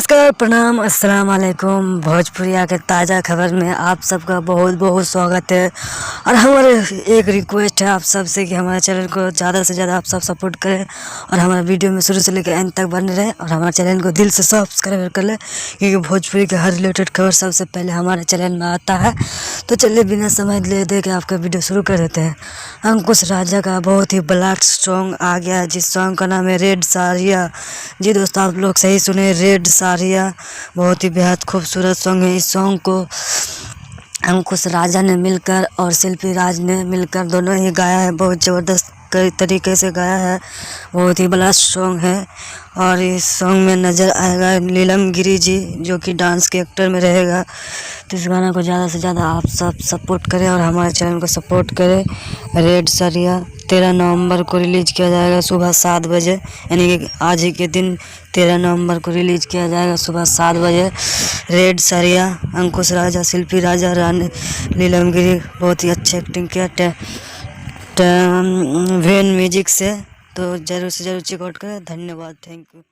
नमस्कार, प्रणाम, अस्सलाम वालेकुम। भोजपुरिया के ताज़ा खबर में आप सबका बहुत बहुत स्वागत है। और हमारे एक रिक्वेस्ट है आप सब से कि हमारे चैनल को ज़्यादा से ज़्यादा आप सब सपोर्ट करें और हमारे वीडियो में शुरू से लेकर एंड तक बने रहें और हमारे चैनल को दिल से सब्सक्राइब कर लें, क्योंकि भोजपुरी के हर रिलेटेड खबर सबसे पहले हमारे चैनल में आता है। तो चलिए बिना समय ले दे के आपका वीडियो शुरू कर देते हैं। अंकुश राजा का बहुत ही ब्लैक सॉन्ग आ गया है, जिस सॉन्ग का नाम है रेड साड़िया। जी दोस्तों, आप लोग सही सुने, रेड साड़िया। बहुत ही बेहद खूबसूरत सॉन्ग है। इस सॉन्ग को अंकुश राजा ने मिलकर और शिल्पी राज ने मिलकर दोनों ही गाया है। बहुत ज़बरदस्त तरीके से गाया है। बहुत ही बड़ा सॉन्ग है। और इस सॉन्ग में नज़र आएगा नीलम गिरी जी, जो कि डांस के एक्टर में रहेगा। तो इस गाना को ज़्यादा से ज़्यादा आप सब सपोर्ट करें और हमारे चैनल को सपोर्ट करें। रेड साड़िया 13 नवंबर को रिलीज़ किया जाएगा सुबह 7 बजे, यानी कि आज ही के दिन 13 नवंबर को रिलीज़ किया जाएगा सुबह 7 बजे। रेड साड़िया, अंकुश राजा, शिल्पी राजा, रानी नीलम गिरी, बहुत ही अच्छी एक्टिंग किया वेन म्यूजिक से। तो ज़रूर से ज़रूर चेकआउट करें। धन्यवाद, थैंक यू।